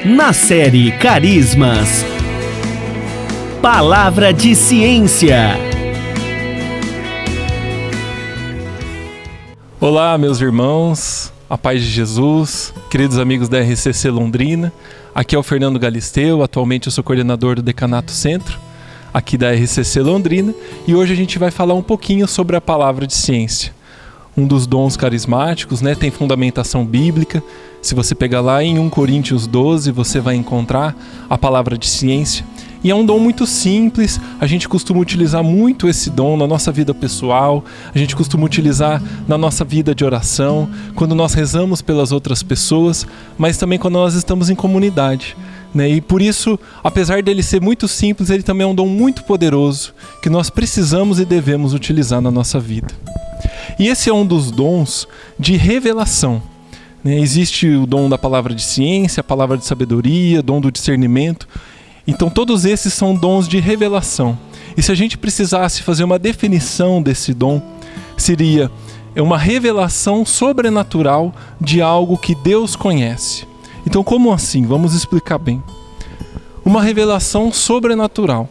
Na série Carismas, Palavra de Ciência. Olá, meus irmãos, a paz de Jesus, queridos amigos da RCC Londrina. Aqui é o Fernando Galisteu, atualmente eu sou coordenador do Decanato Centro, aqui da RCC Londrina, e hoje a gente vai falar um pouquinho sobre a palavra de ciência. Um dos dons carismáticos, tem fundamentação bíblica. Se você pegar lá em 1 Coríntios 12, você vai encontrar a palavra de ciência. E é um dom muito simples, a gente costuma utilizar muito esse dom na nossa vida pessoal, a gente costuma utilizar na nossa vida de oração, quando nós rezamos pelas outras pessoas, mas também quando nós estamos em comunidade. E por isso, apesar dele ser muito simples, ele também é um dom muito poderoso, que nós precisamos e devemos utilizar na nossa vida. E esse é um dos dons de revelação. Existe o dom da palavra de ciência, a palavra de sabedoria, dom do discernimento. Então todos esses são dons de revelação. E se a gente precisasse fazer uma definição desse dom, seria uma revelação sobrenatural de algo que Deus conhece. Então como assim? Vamos explicar bem. Uma revelação sobrenatural.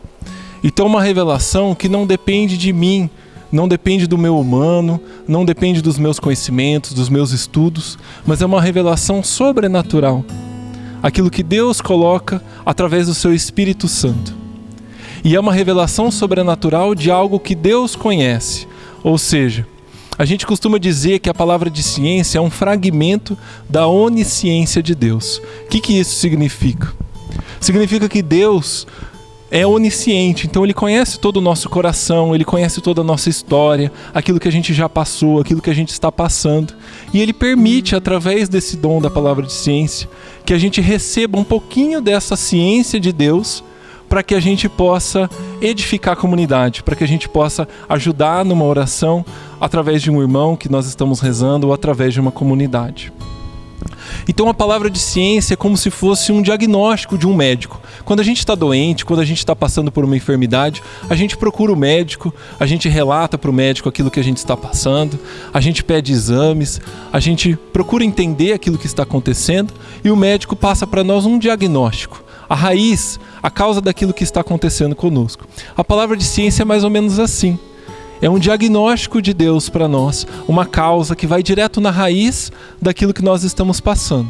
Então uma revelação que não depende de mim, não depende do meu humano, não depende dos meus conhecimentos, dos meus estudos, mas é uma revelação sobrenatural. Aquilo que Deus coloca através do seu Espírito Santo. E é uma revelação sobrenatural de algo que Deus conhece. Ou seja, a gente costuma dizer que a palavra de ciência é um fragmento da onisciência de Deus. O que isso significa? Significa que Deus é onisciente, então Ele conhece todo o nosso coração, Ele conhece toda a nossa história, aquilo que a gente já passou, aquilo que a gente está passando. E Ele permite, através desse dom da palavra de ciência, que a gente receba um pouquinho dessa ciência de Deus para que a gente possa edificar a comunidade, para que a gente possa ajudar numa oração através de um irmão que nós estamos rezando ou através de uma comunidade. Então a palavra de ciência é como se fosse um diagnóstico de um médico. Quando a gente está doente, quando a gente está passando por uma enfermidade, a gente procura o médico, a gente relata para o médico aquilo que a gente está passando, a gente pede exames, a gente procura entender aquilo que está acontecendo e o médico passa para nós um diagnóstico, a raiz, a causa daquilo que está acontecendo conosco. A palavra de ciência é mais ou menos assim. É um diagnóstico de Deus para nós, uma causa que vai direto na raiz daquilo que nós estamos passando.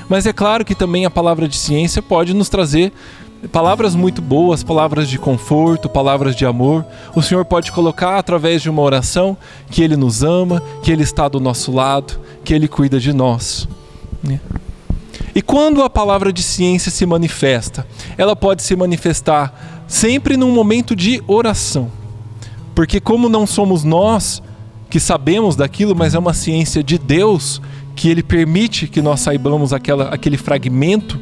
Mas é claro que também a palavra de ciência pode nos trazer palavras muito boas, palavras de conforto, palavras de amor. O Senhor pode colocar através de uma oração que Ele nos ama, que Ele está do nosso lado, que Ele cuida de nós. E quando a palavra de ciência se manifesta, ela pode se manifestar sempre num momento de oração. Porque como não somos nós que sabemos daquilo, mas é uma ciência de Deus, que Ele permite que nós saibamos aquele fragmento,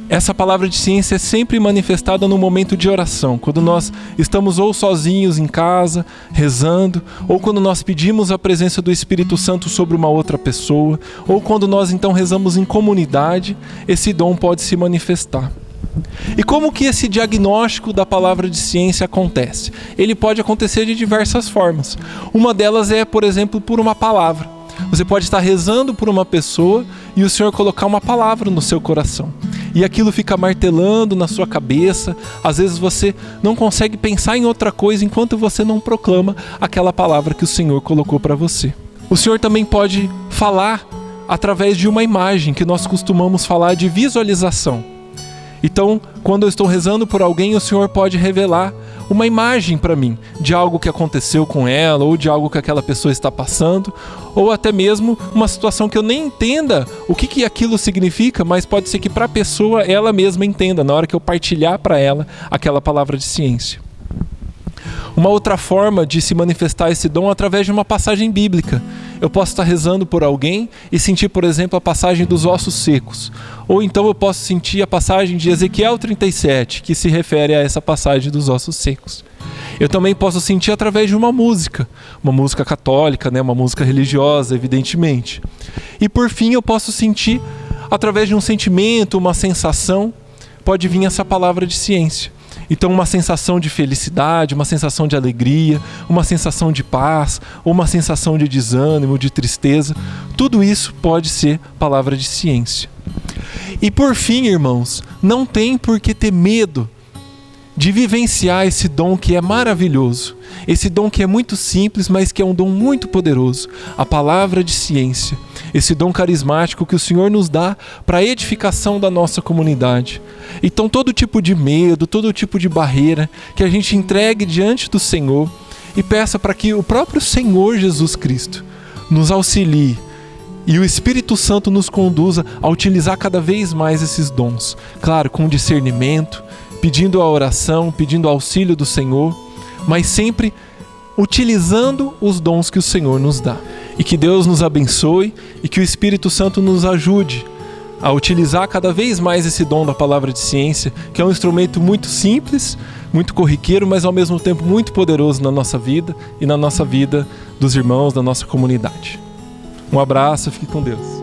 essa palavra de ciência é sempre manifestada no momento de oração, quando nós estamos ou sozinhos em casa, rezando, ou quando nós pedimos a presença do Espírito Santo sobre uma outra pessoa, ou quando nós então rezamos em comunidade, esse dom pode se manifestar. E como que esse diagnóstico da palavra de ciência acontece? Ele pode acontecer de diversas formas. Uma delas é, por exemplo, por uma palavra. Você pode estar rezando por uma pessoa e o Senhor colocar uma palavra no seu coração. E aquilo fica martelando na sua cabeça. Às vezes você não consegue pensar em outra coisa enquanto você não proclama aquela palavra que o Senhor colocou para você. O Senhor também pode falar através de uma imagem, que nós costumamos falar de visualização. Então, quando eu estou rezando por alguém, o Senhor pode revelar uma imagem para mim de algo que aconteceu com ela, ou de algo que aquela pessoa está passando, ou até mesmo uma situação que eu nem entenda o que aquilo significa, mas pode ser que para a pessoa ela mesma entenda, na hora que eu partilhar para ela aquela palavra de ciência. Uma outra forma de se manifestar esse dom é através de uma passagem bíblica. Eu posso estar rezando por alguém e sentir, por exemplo, a passagem dos ossos secos. Ou então eu posso sentir a passagem de Ezequiel 37, que se refere a essa passagem dos ossos secos. Eu também posso sentir através de uma música católica, uma música religiosa, evidentemente. E por fim eu posso sentir através de um sentimento, uma sensação, pode vir essa palavra de ciência. Então uma sensação de felicidade, uma sensação de alegria, uma sensação de paz, ou uma sensação de desânimo, de tristeza, tudo isso pode ser palavra de ciência. E por fim, irmãos, não tem por que ter medo de vivenciar esse dom que é maravilhoso, esse dom que é muito simples, mas que é um dom muito poderoso, a palavra de ciência, esse dom carismático que o Senhor nos dá para a edificação da nossa comunidade. Então todo tipo de medo, todo tipo de barreira, que a gente entregue diante do Senhor e peça para que o próprio Senhor Jesus Cristo nos auxilie e o Espírito Santo nos conduza a utilizar cada vez mais esses dons, claro, com discernimento, pedindo a oração, pedindo o auxílio do Senhor, mas sempre utilizando os dons que o Senhor nos dá. E que Deus nos abençoe e que o Espírito Santo nos ajude a utilizar cada vez mais esse dom da palavra de ciência, que é um instrumento muito simples, muito corriqueiro, mas ao mesmo tempo muito poderoso na nossa vida e na nossa vida dos irmãos da nossa comunidade. Um abraço, fique com Deus.